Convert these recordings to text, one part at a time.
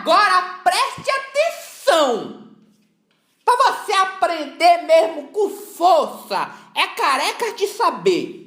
Agora preste atenção! Pra você aprender mesmo com força, é careca de saber.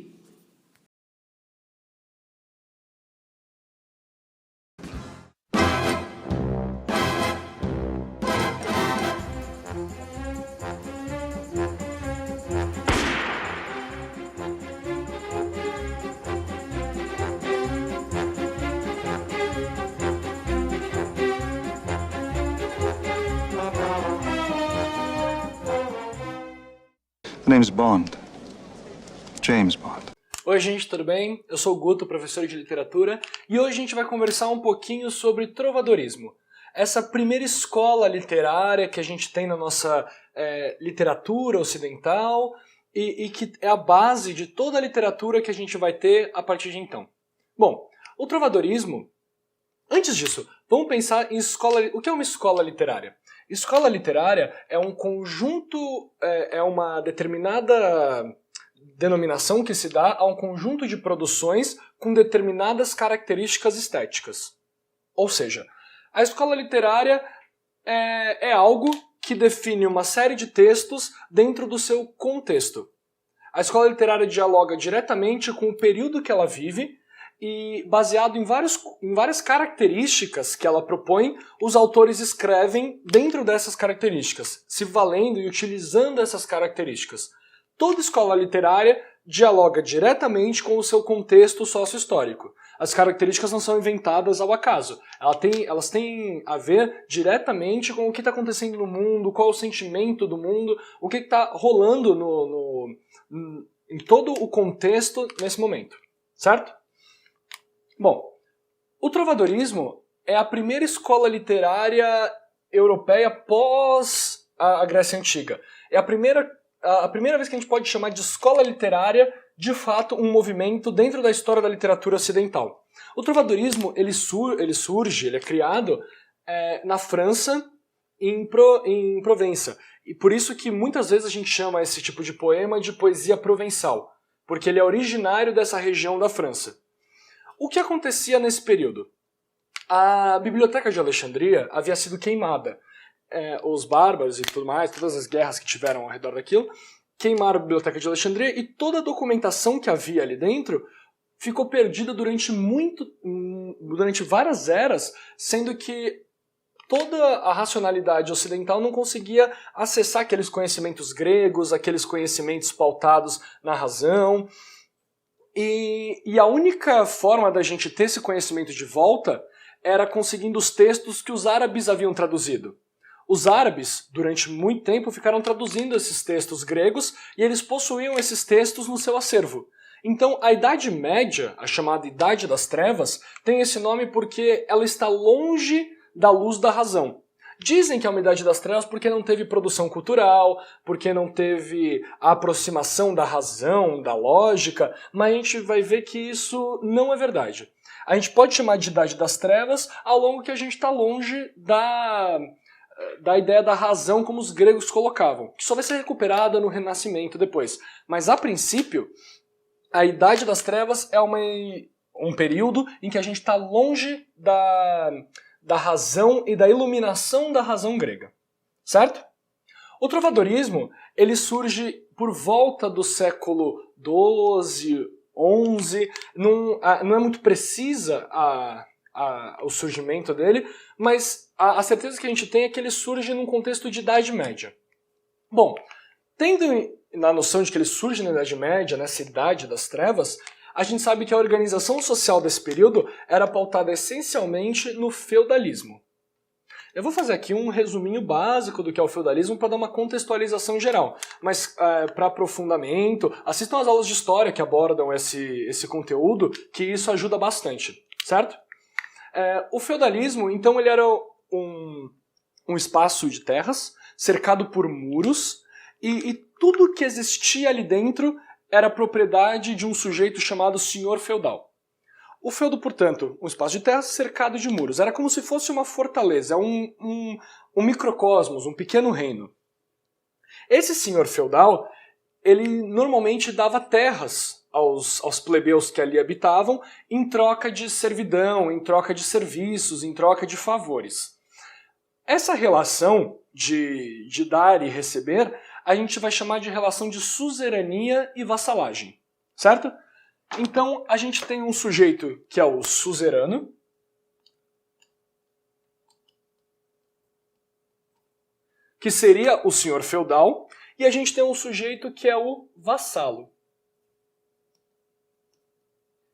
The name's Bond. James Bond. Oi gente, tudo bem? Eu sou o Guto, professor de literatura, e hoje a gente vai conversar um pouquinho sobre trovadorismo. Essa primeira escola literária que a gente tem na nossa literatura ocidental e que é a base de toda a literatura que a gente vai ter a partir de então. Bom, o trovadorismo, antes disso, vamos pensar em escola. O que é uma escola literária? Escola literária é um conjunto, é uma determinada denominação que se dá a um conjunto de produções com determinadas características estéticas. Ou seja, a escola literária é algo que define uma série de textos dentro do seu contexto. A escola literária dialoga diretamente com o período que ela vive e, baseado em várias características que ela propõe, os autores escrevem dentro dessas características, se valendo e utilizando essas características. Toda escola literária dialoga diretamente com o seu contexto sócio-histórico. As características não são inventadas ao acaso. Elas têm a ver diretamente com o que está acontecendo no mundo, qual é o sentimento do mundo, o que está rolando em todo o contexto nesse momento. Certo? Bom, o trovadorismo é a primeira escola literária europeia pós a Grécia Antiga. É a primeira vez que a gente pode chamar de escola literária, de fato, um movimento dentro da história da literatura ocidental. O trovadorismo, ele é criado na França, em Provença. E por isso que muitas vezes a gente chama esse tipo de poema de poesia provençal, porque ele é originário dessa região da França. O que acontecia nesse período? A Biblioteca de Alexandria havia sido queimada. Os bárbaros e tudo mais, todas as guerras que tiveram ao redor daquilo, queimaram a Biblioteca de Alexandria e toda a documentação que havia ali dentro ficou perdida durante várias eras, sendo que toda a racionalidade ocidental não conseguia acessar aqueles conhecimentos gregos, aqueles conhecimentos pautados na razão. E a única forma da gente ter esse conhecimento de volta era conseguindo os textos que os árabes haviam traduzido. Os árabes, durante muito tempo, ficaram traduzindo esses textos gregos e eles possuíam esses textos no seu acervo. Então, a Idade Média, a chamada Idade das Trevas, tem esse nome porque ela está longe da luz da razão. Dizem que é uma Idade das Trevas porque não teve produção cultural, porque não teve a aproximação da razão, da lógica, mas a gente vai ver que isso não é verdade. A gente pode chamar de Idade das Trevas ao longo que a gente está longe da ideia da razão como os gregos colocavam, que só vai ser recuperada no Renascimento depois. Mas, a princípio, a Idade das Trevas é um período em que a gente está longe da razão e da iluminação da razão grega. Certo? O trovadorismo, ele surge por volta do século XII, XI, não é muito precisa o surgimento dele, mas a certeza que a gente tem é que ele surge num contexto de Idade Média. Bom, tendo na noção de que ele surge na Idade Média, nessa Idade das Trevas, a gente sabe que a organização social desse período era pautada essencialmente no feudalismo. Eu vou fazer aqui um resuminho básico do que é o feudalismo para dar uma contextualização geral, mas para aprofundamento, assistam às aulas de história que abordam esse conteúdo, que isso ajuda bastante, certo? O feudalismo, então, ele era um espaço de terras cercado por muros e tudo que existia ali dentro era propriedade de um sujeito chamado senhor feudal. O feudo, portanto, um espaço de terra cercado de muros. Era como se fosse uma fortaleza, um microcosmos, um pequeno reino. Esse senhor feudal, ele normalmente dava terras aos plebeus que ali habitavam em troca de servidão, em troca de serviços, em troca de favores. Essa relação de dar e receber, a gente vai chamar de relação de suzerania e vassalagem, certo? Então, a gente tem um sujeito que é o suzerano, que seria o senhor feudal, e a gente tem um sujeito que é o vassalo,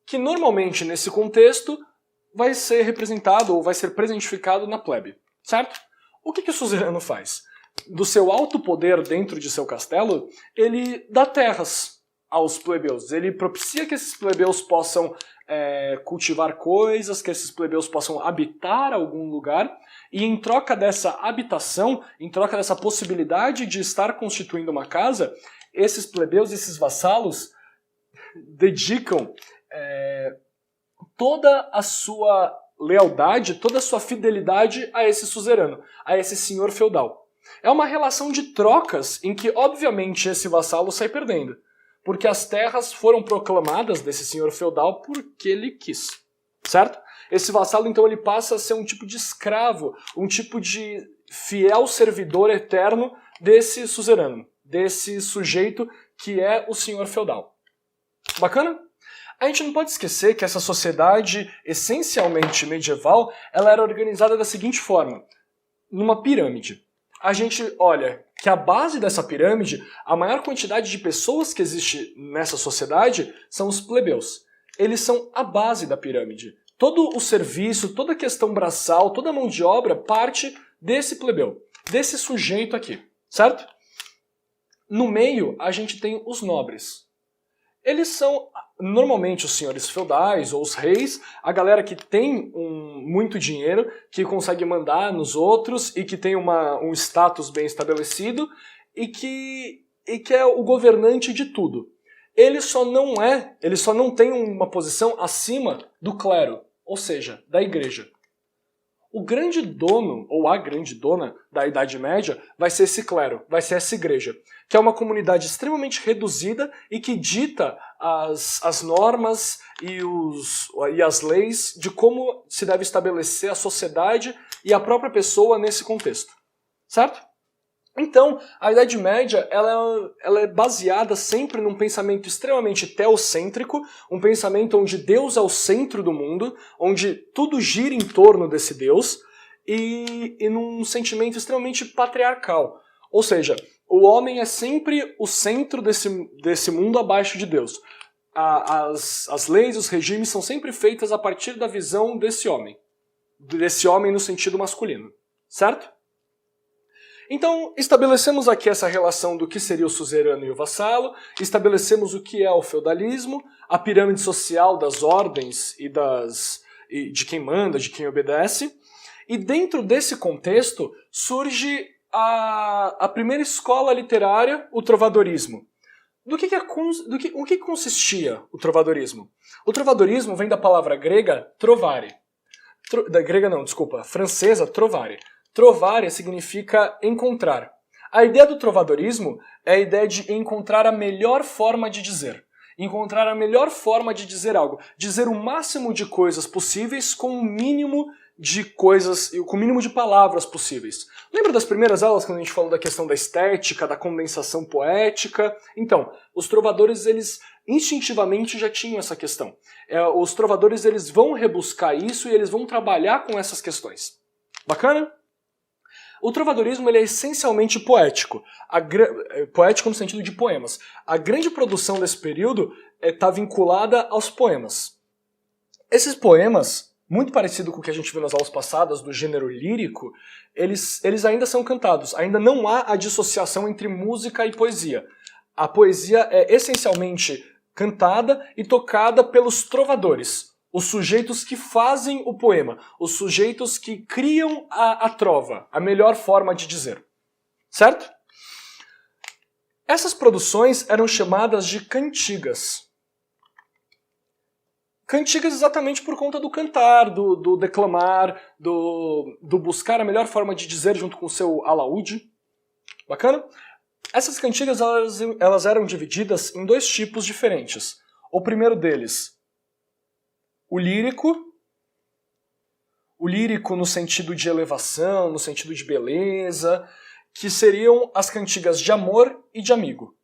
que normalmente, nesse contexto, vai ser representado ou vai ser presentificado na plebe, certo? O que o suzerano faz? Do seu alto poder dentro de seu castelo, ele dá terras aos plebeus. Ele propicia que esses plebeus possam cultivar coisas, que esses plebeus possam habitar algum lugar, e em troca dessa habitação, em troca dessa possibilidade de estar constituindo uma casa, esses plebeus, esses vassalos, dedicam toda a sua lealdade, toda a sua fidelidade a esse suzerano, a esse senhor feudal. É uma relação de trocas em que, obviamente, esse vassalo sai perdendo, porque as terras foram proclamadas desse senhor feudal porque ele quis, certo? Esse vassalo, então, ele passa a ser um tipo de escravo, um tipo de fiel servidor eterno desse suzerano, desse sujeito que é o senhor feudal. Bacana? A gente não pode esquecer que essa sociedade essencialmente medieval, ela era organizada da seguinte forma, numa pirâmide. A gente olha que a base dessa pirâmide, a maior quantidade de pessoas que existe nessa sociedade são os plebeus. Eles são a base da pirâmide. Todo o serviço, toda a questão braçal, toda a mão de obra parte desse plebeu, desse sujeito aqui, certo? No meio, a gente tem os nobres. Eles são normalmente os senhores feudais ou os reis, a galera que tem muito dinheiro, que consegue mandar nos outros e que tem um status bem estabelecido e que é o governante de tudo. Ele só não tem uma posição acima do clero, ou seja, da igreja. O grande dono, ou a grande dona da Idade Média, vai ser esse clero, vai ser essa igreja, que é uma comunidade extremamente reduzida e que dita as normas e as leis de como se deve estabelecer a sociedade e a própria pessoa nesse contexto. Certo? Então, a Idade Média ela é baseada sempre num pensamento extremamente teocêntrico, um pensamento onde Deus é o centro do mundo, onde tudo gira em torno desse Deus, e num sentimento extremamente patriarcal. Ou seja, o homem é sempre o centro desse mundo abaixo de Deus. As leis, os regimes são sempre feitas a partir da visão desse homem no sentido masculino. Certo? Então, estabelecemos aqui essa relação do que seria o suzerano e o vassalo, estabelecemos o que é o feudalismo, a pirâmide social das ordens e de quem manda, de quem obedece, e dentro desse contexto surge a primeira escola literária, o trovadorismo. O que consistia o trovadorismo? O trovadorismo vem da palavra grega trovare. Francesa trovare. Trovare significa encontrar. A ideia do trovadorismo é a ideia de encontrar a melhor forma de dizer. Encontrar a melhor forma de dizer algo. Dizer o máximo de coisas possíveis com o mínimo de com o mínimo de palavras possíveis. Lembra das primeiras aulas quando a gente falou da questão da estética, da condensação poética? Então, os trovadores, eles instintivamente já tinham essa questão. Os trovadores, eles vão rebuscar isso e eles vão trabalhar com essas questões. Bacana? O trovadorismo ele é essencialmente poético. Poético no sentido de poemas. A grande produção desse período está vinculada aos poemas. Esses poemas, muito parecido com o que a gente viu nas aulas passadas do gênero lírico, eles ainda são cantados. Ainda não há a dissociação entre música e poesia. A poesia é essencialmente cantada e tocada pelos trovadores. Os sujeitos que fazem o poema, os sujeitos que criam a trova, a melhor forma de dizer. Certo? Essas produções eram chamadas de cantigas. Cantigas exatamente por conta do cantar, do declamar, do buscar a melhor forma de dizer junto com o seu alaúde. Bacana? Essas cantigas elas eram divididas em dois tipos diferentes. O primeiro deles, o lírico. o lírico no sentido de elevação, no sentido de beleza, que seriam as cantigas de amor e de amigo.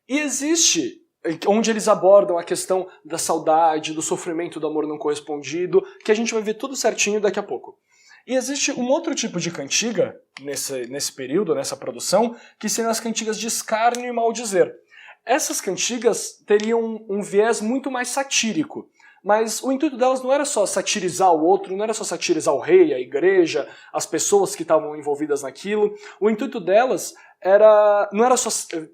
E existe, onde eles abordam a questão da saudade, do sofrimento do amor não correspondido, que a gente vai ver tudo certinho daqui a pouco. E existe um outro tipo de cantiga, nesse período, nessa produção, que seriam as cantigas de escárnio e maldizer. Essas cantigas teriam um viés muito mais satírico, mas o intuito delas não era só satirizar o outro, não era só satirizar o rei, a igreja, as pessoas que estavam envolvidas naquilo. O intuito delas não era só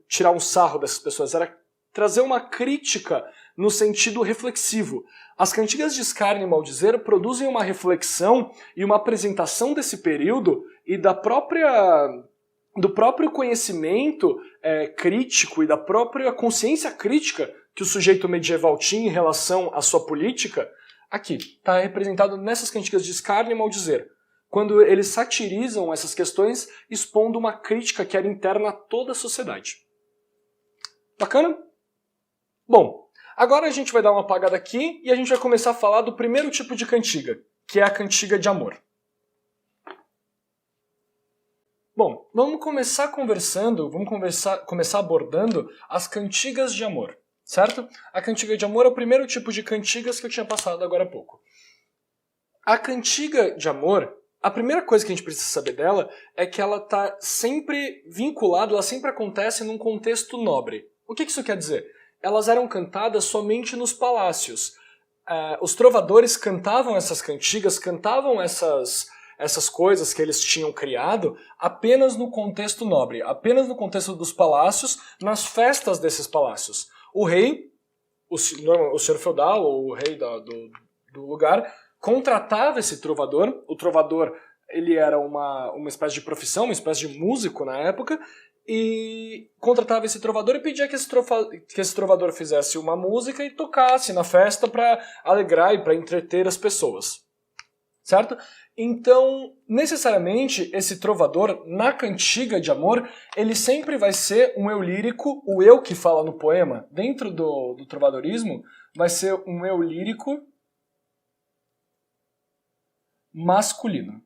tirar um sarro dessas pessoas, era trazer uma crítica no sentido reflexivo. As cantigas de escárnio e maldizer produzem uma reflexão e uma apresentação desse período e do próprio conhecimento crítico e da própria consciência crítica que o sujeito medieval tinha em relação à sua política. Aqui, está representado nessas cantigas de escárnio e maldizer, quando eles satirizam essas questões expondo uma crítica que era interna a toda a sociedade. Bacana? Bom, agora a gente vai dar uma apagada aqui e a gente vai começar a falar do primeiro tipo de cantiga, que é a cantiga de amor. Bom, vamos começar conversando, começar abordando as cantigas de amor, certo? A cantiga de amor é o primeiro tipo de cantigas que eu tinha passado agora há pouco. A cantiga de amor, a primeira coisa que a gente precisa saber dela é que ela está sempre vinculada, ela sempre acontece num contexto nobre. O que isso quer dizer? Elas eram cantadas somente nos palácios. Os trovadores cantavam essas cantigas, cantavam essas coisas que eles tinham criado apenas no contexto nobre, apenas no contexto dos palácios, nas festas desses palácios. O rei, o senhor feudal, ou o rei do lugar, contratava esse trovador. O trovador ele era uma espécie de profissão, uma espécie de músico na época, e contratava esse trovador e pedia que esse trovador fizesse uma música e tocasse na festa para alegrar e para entreter as pessoas. Certo? Então, necessariamente, esse trovador, na cantiga de amor, ele sempre vai ser um eu lírico, o eu que fala no poema, dentro do trovadorismo, vai ser um eu lírico masculino.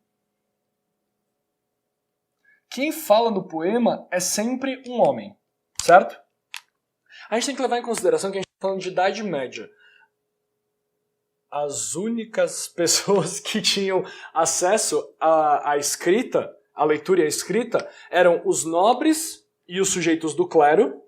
Quem fala no poema é sempre um homem, certo? A gente tem que levar em consideração que a gente está falando de Idade Média. As únicas pessoas que tinham acesso à escrita, à leitura e à escrita, eram os nobres e os sujeitos do clero,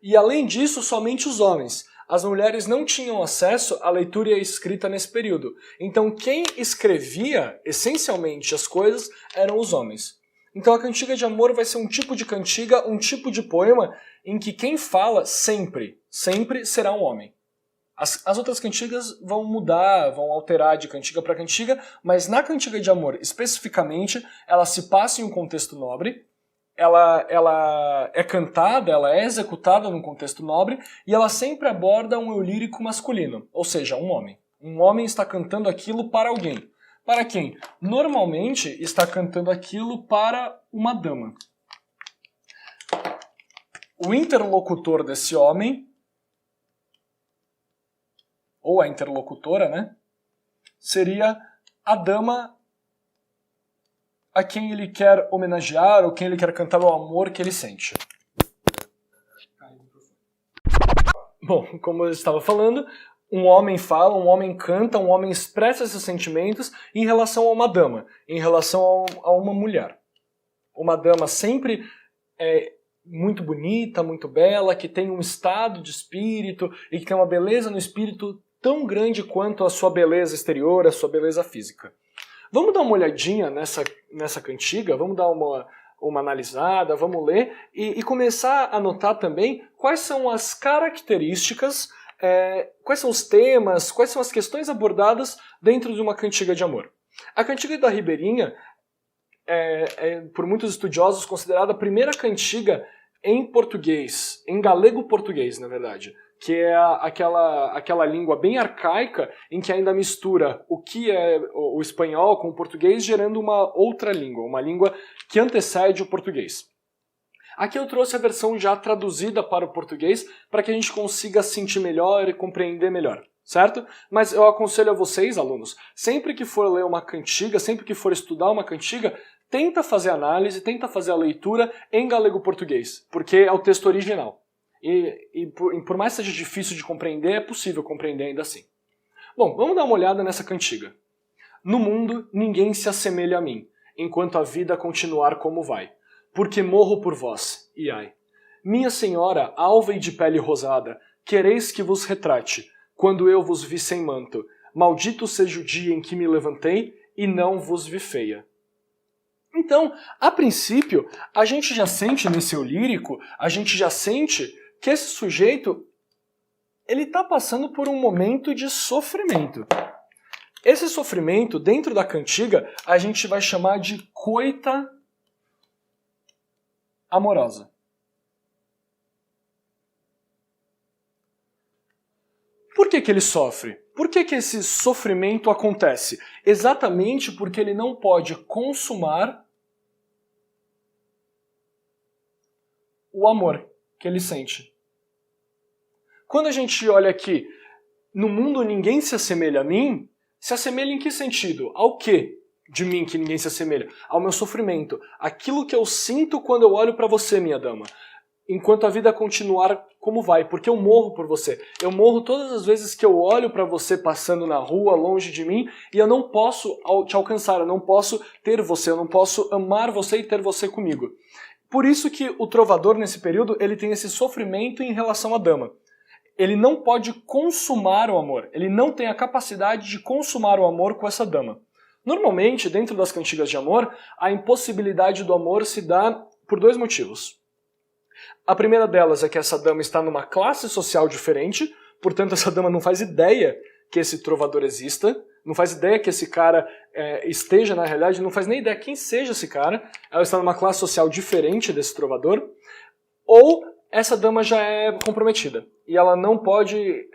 e além disso, somente os homens. As mulheres não tinham acesso à leitura e à escrita nesse período. Então quem escrevia, essencialmente, as coisas eram os homens. Então a cantiga de amor vai ser um tipo de cantiga, um tipo de poema em que quem fala sempre será um homem. As outras cantigas vão mudar, vão alterar de cantiga para cantiga, mas na cantiga de amor, especificamente, ela se passa em um contexto nobre, ela é cantada, ela é executada num contexto nobre, e ela sempre aborda um eu lírico masculino, ou seja, um homem. Um homem está cantando aquilo para alguém. Para quem? Normalmente está cantando aquilo para uma dama. O interlocutor desse homem, ou a interlocutora, né, seria a dama a quem ele quer homenagear ou quem ele quer cantar o amor que ele sente. Bom, como eu estava falando, um homem fala, um homem canta, um homem expressa esses sentimentos em relação a uma dama, em relação a uma mulher. Uma dama sempre muito bonita, muito bela, que tem um estado de espírito e que tem uma beleza no espírito tão grande quanto a sua beleza exterior, a sua beleza física. Vamos dar uma olhadinha nessa cantiga, vamos dar uma analisada, vamos ler e começar a notar também quais são as características, quais são os temas, quais são as questões abordadas dentro de uma cantiga de amor. A cantiga da Ribeirinha é por muitos estudiosos considerada a primeira cantiga em português, em galego-português, na verdade, que é aquela língua bem arcaica em que ainda mistura o que é o espanhol com o português, gerando uma outra língua, uma língua que antecede o português. Aqui eu trouxe a versão já traduzida para o português para que a gente consiga sentir melhor e compreender melhor. certo? Mas eu aconselho a vocês, alunos, sempre que for ler uma cantiga, sempre que for estudar uma cantiga, tenta fazer análise, tenta fazer a leitura em galego-português, porque é o texto original. E por mais que seja difícil de compreender, é possível compreender ainda assim. Bom, vamos dar uma olhada nessa cantiga. No mundo, ninguém se assemelha a mim, enquanto a vida continuar como vai, porque morro por vós, e ai. Minha senhora, alva e de pele rosada, quereis que vos retrate, quando eu vos vi sem manto. Maldito seja o dia em que me levantei e não vos vi feia. Então, a princípio, a gente já sente nesse eu lírico, a gente já sente que esse sujeito ele está passando por um momento de sofrimento. Esse sofrimento, dentro da cantiga, a gente vai chamar de coita amorosa. Por que ele sofre? Por que esse sofrimento acontece? Exatamente porque ele não pode consumar o amor que ele sente. Quando a gente olha aqui, no mundo ninguém se assemelha a mim, se assemelha em que sentido? Ao que de mim que ninguém se assemelha? Ao meu sofrimento. Aquilo que eu sinto quando eu olho para você, minha dama. Enquanto a vida continuar como vai, porque eu morro por você. Eu morro todas as vezes que eu olho para você passando na rua, longe de mim, e eu não posso te alcançar, eu não posso ter você, eu não posso amar você e ter você comigo. Por isso que o trovador, nesse período, ele tem esse sofrimento em relação à dama. Ele não pode consumar o amor, ele não tem a capacidade de consumar o amor com essa dama. Normalmente, dentro das cantigas de amor, a impossibilidade do amor se dá por dois motivos. A primeira delas é que essa dama está numa classe social diferente, portanto essa dama não faz ideia que esse trovador exista, não faz ideia que esse cara esteja na realidade, não faz nem ideia quem seja esse cara, ela está numa classe social diferente desse trovador, ou essa dama já é comprometida, e ela não pode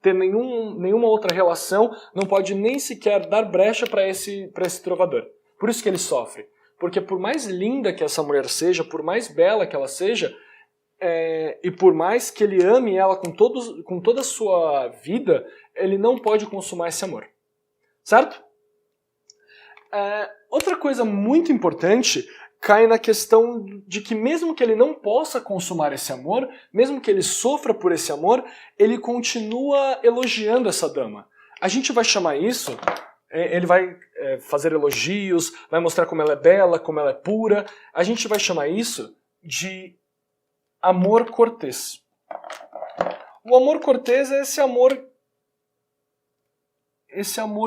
ter nenhuma outra relação, não pode nem sequer dar brecha para esse trovador. Por isso que ele sofre. Porque por mais linda que essa mulher seja, por mais bela que ela seja, e por mais que ele ame ela com toda a sua vida, ele não pode consumar esse amor. Certo? Outra coisa muito importante cai na questão de que mesmo que ele não possa consumar esse amor, mesmo que ele sofra por esse amor, ele continua elogiando essa dama. A gente vai chamar isso... Ele vai fazer elogios, vai mostrar como ela é bela, como ela é pura. A gente vai chamar isso de amor cortês. O amor cortês é esse amor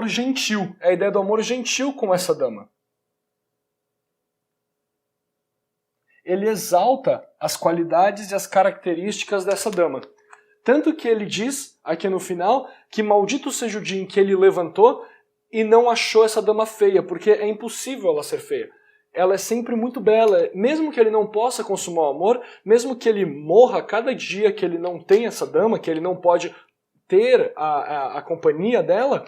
gentil. É a ideia do amor gentil com essa dama. Ele exalta as qualidades e as características dessa dama. Tanto que ele diz, aqui no final, que maldito seja o dia em que ele levantou e não achou essa dama feia, porque é impossível ela ser feia. Ela é sempre muito bela. Mesmo que ele não possa consumar o amor, mesmo que ele morra cada dia que ele não tem essa dama, que ele não pode ter a companhia dela,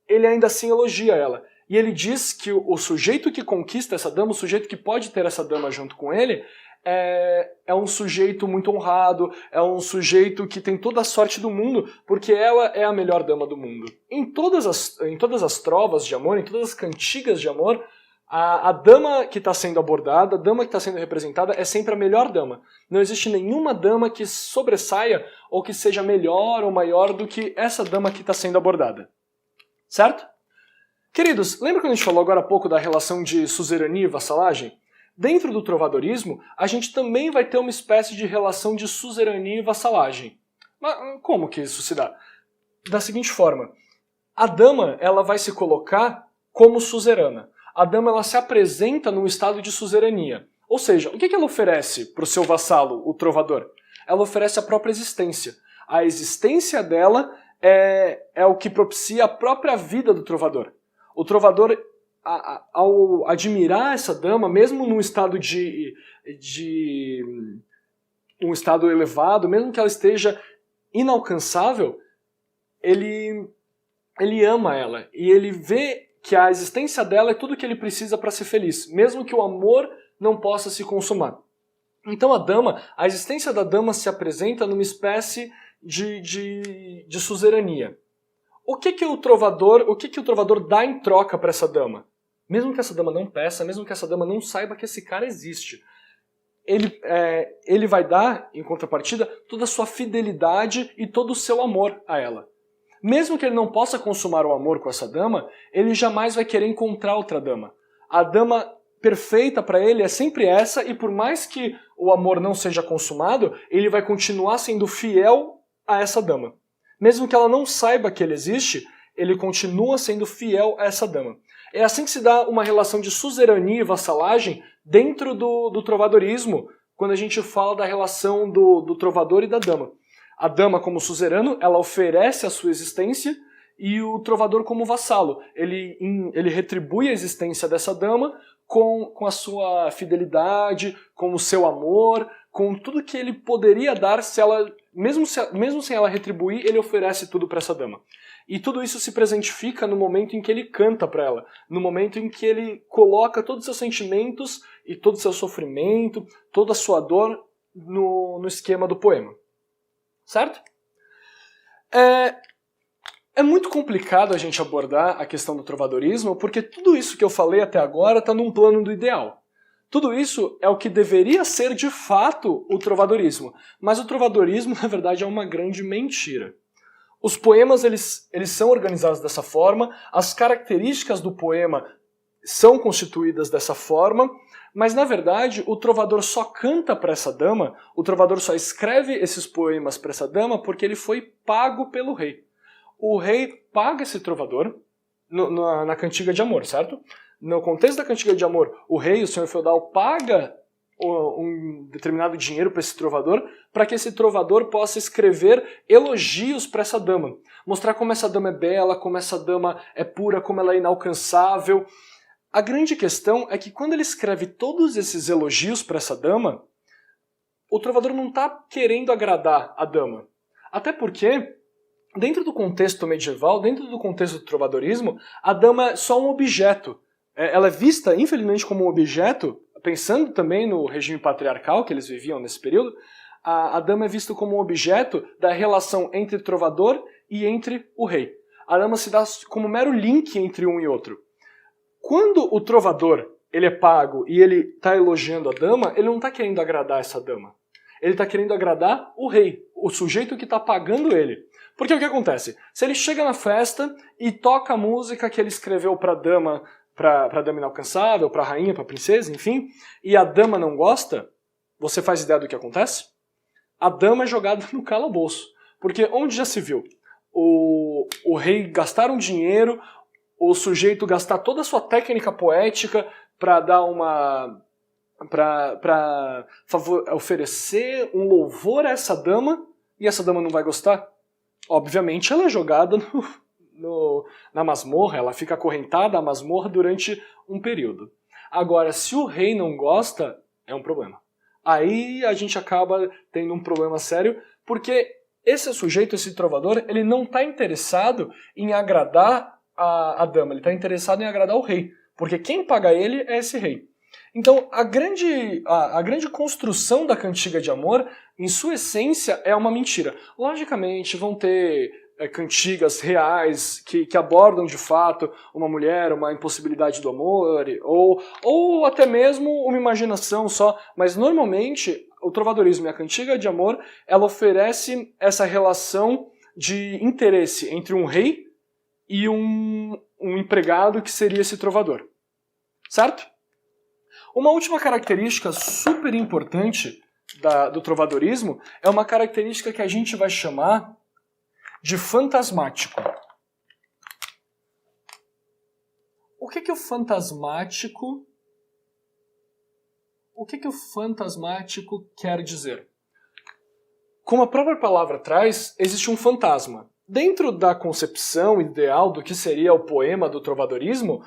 ele ainda assim elogia ela. E ele diz que o sujeito que conquista essa dama, o sujeito que pode ter essa dama junto com ele, é um sujeito muito honrado, é um sujeito que tem toda a sorte do mundo, porque ela é a melhor dama do mundo. Em todas as trovas de amor, em todas as cantigas de amor, a dama que está sendo abordada, a dama que está sendo representada é sempre a melhor dama. Não existe nenhuma dama que sobressaia ou que seja melhor ou maior do que essa dama que está sendo abordada. Certo? Queridos, lembra quando a gente falou agora há pouco da relação de suzerania e vassalagem? Dentro do trovadorismo, a gente também vai ter uma espécie de relação de suzerania e vassalagem. Mas como que isso se dá? Da seguinte forma, a dama ela vai se colocar como suzerana. A dama ela se apresenta num estado de suzerania. Ou seja, o que ela oferece para o seu vassalo, o trovador? Ela oferece a própria existência. A existência dela é o que propicia a própria vida do trovador. O trovador, ao admirar essa dama, mesmo num estado um estado elevado, mesmo que ela esteja inalcançável, ele ama ela e ele vê que a existência dela é tudo que ele precisa para ser feliz, mesmo que o amor não possa se consumar. Então a existência da dama se apresenta numa espécie de suzerania. O que o trovador dá em troca para essa dama? Mesmo que essa dama não peça, mesmo que essa dama não saiba que esse cara existe, ele vai dar, em contrapartida, toda a sua fidelidade e todo o seu amor a ela. Mesmo que ele não possa consumar o amor com essa dama, ele jamais vai querer encontrar outra dama. A dama perfeita para ele é sempre essa, e por mais que o amor não seja consumado, ele vai continuar sendo fiel a essa dama. Mesmo que ela não saiba que ele existe, ele continua sendo fiel a essa dama. É assim que se dá uma relação de suzerania e vassalagem dentro do trovadorismo, quando a gente fala da relação do trovador e da dama. A dama, como suzerano, ela oferece a sua existência, e o trovador, como vassalo, ele retribui a existência dessa dama com a sua fidelidade, com o seu amor, com tudo que ele poderia dar se ela, mesmo sem ela retribuir, ele oferece tudo para essa dama. E tudo isso se presentifica no momento em que ele canta para ela, no momento em que ele coloca todos os seus sentimentos e todo o seu sofrimento, toda a sua dor no esquema do poema. Certo? É muito complicado a gente abordar a questão do trovadorismo, porque tudo isso que eu falei até agora está num plano do ideal. Tudo isso é o que deveria ser de fato o trovadorismo, mas o trovadorismo, na verdade, é uma grande mentira. Os poemas eles são organizados dessa forma, as características do poema são constituídas dessa forma, mas na verdade o trovador só canta para essa dama, o trovador só escreve esses poemas para essa dama porque ele foi pago pelo rei. O rei paga esse trovador na cantiga de amor, certo? No contexto da cantiga de amor, o rei, o senhor feudal, paga um determinado dinheiro para esse trovador, para que esse trovador possa escrever elogios para essa dama. Mostrar como essa dama é bela, como essa dama é pura, como ela é inalcançável. A grande questão é que quando ele escreve todos esses elogios para essa dama, o trovador não está querendo agradar a dama. Até porque, dentro do contexto medieval, dentro do contexto do trovadorismo, a dama é só um objeto. Ela é vista, infelizmente, como um objeto, pensando também no regime patriarcal que eles viviam nesse período, a dama é vista como um objeto da relação entre o trovador e entre o rei. A dama se dá como mero link entre um e outro. Quando o trovador ele é pago e ele está elogiando a dama, ele não está querendo agradar essa dama. Ele está querendo agradar o rei, o sujeito que está pagando ele. Porque o que acontece? Se ele chega na festa e toca a música que ele escreveu para a dama inalcançável, para a rainha, para a princesa, enfim, e a dama não gosta, você faz ideia do que acontece? A dama é jogada no calabouço. Porque onde já se viu? O rei gastar um dinheiro, o sujeito gastar toda a sua técnica poética para dar para oferecer um louvor a essa dama, e essa dama não vai gostar? Obviamente ela é jogada na masmorra, ela fica acorrentada à masmorra durante um período. Agora, se o rei não gosta, é um problema. Aí a gente acaba tendo um problema sério, porque esse sujeito, esse trovador, ele não está interessado em agradar a dama, ele está interessado em agradar o rei, porque quem paga ele é esse rei. Então, a grande construção da cantiga de amor, em sua essência, é uma mentira. Logicamente, vão ter cantigas reais que abordam de fato uma mulher, uma impossibilidade do amor, ou até mesmo uma imaginação só, mas normalmente o trovadorismo e a cantiga de amor, ela oferece essa relação de interesse entre um rei e um empregado que seria esse trovador. Certo? Uma última característica super importante do trovadorismo é uma característica que a gente vai chamar de fantasmático. O que o fantasmático quer dizer? Como a própria palavra traz, existe um fantasma. Dentro da concepção ideal do que seria o poema do trovadorismo,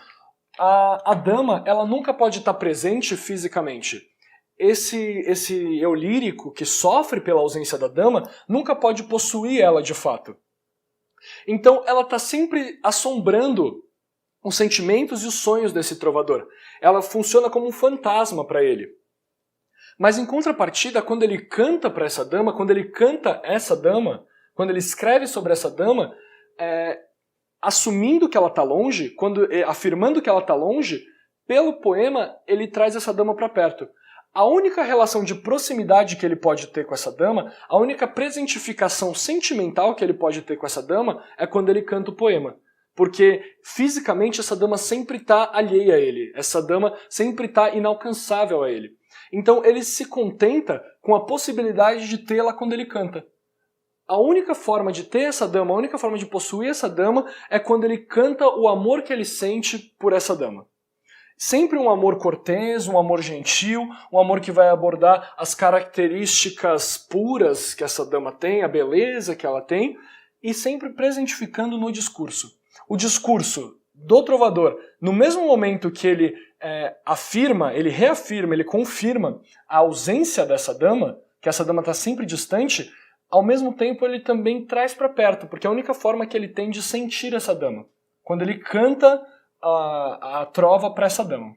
a dama ela nunca pode estar presente fisicamente. Esse eu lírico que sofre pela ausência da dama nunca pode possuir ela de fato. Então ela está sempre assombrando os sentimentos e os sonhos desse trovador. Ela funciona como um fantasma para ele. Mas em contrapartida, quando ele canta para essa dama, quando ele canta essa dama, quando ele escreve sobre essa dama, assumindo que ela está longe, afirmando que ela está longe, pelo poema ele traz essa dama para perto. A única relação de proximidade que ele pode ter com essa dama, a única presentificação sentimental que ele pode ter com essa dama é quando ele canta o poema. Porque fisicamente essa dama sempre está alheia a ele, essa dama sempre está inalcançável a ele. Então ele se contenta com a possibilidade de tê-la quando ele canta. A única forma de ter essa dama, a única forma de possuir essa dama é quando ele canta o amor que ele sente por essa dama. Sempre um amor cortês, um amor gentil, um amor que vai abordar as características puras que essa dama tem, a beleza que ela tem, e sempre presentificando no discurso. O discurso do trovador, no mesmo momento que ele ele reafirma, ele confirma a ausência dessa dama, que essa dama está sempre distante, ao mesmo tempo ele também traz para perto, porque é a única forma que ele tem de sentir essa dama. Quando ele canta a trova para essa dama.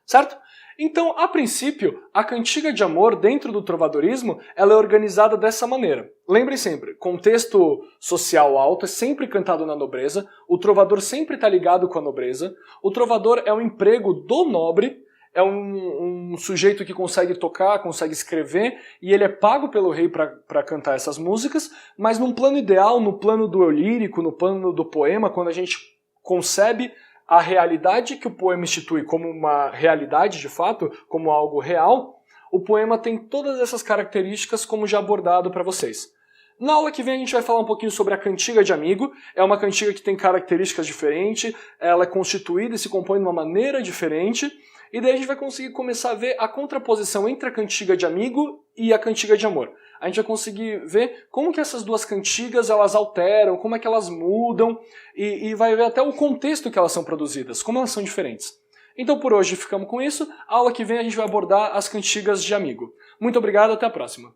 Certo? Então, a princípio, a cantiga de amor dentro do trovadorismo ela é organizada dessa maneira. Lembrem sempre, contexto social alto é sempre cantado na nobreza, o trovador sempre está ligado com a nobreza, o trovador é um emprego do nobre, é um sujeito que consegue tocar, consegue escrever, e ele é pago pelo rei para cantar essas músicas, mas num plano ideal, no plano do eu lírico, no plano do poema, quando a gente concebe a realidade que o poema institui como uma realidade de fato, como algo real, o poema tem todas essas características como já abordado para vocês. Na aula que vem a gente vai falar um pouquinho sobre a cantiga de amigo. É uma cantiga que tem características diferentes, ela é constituída e se compõe de uma maneira diferente, e daí a gente vai conseguir começar a ver a contraposição entre a cantiga de amigo e a cantiga de amor. A gente vai conseguir ver como que essas duas cantigas elas alteram, como é que elas mudam, e vai ver até o contexto que elas são produzidas, como elas são diferentes. Então por hoje ficamos com isso. A aula que vem a gente vai abordar as cantigas de amigo. Muito obrigado, até a próxima.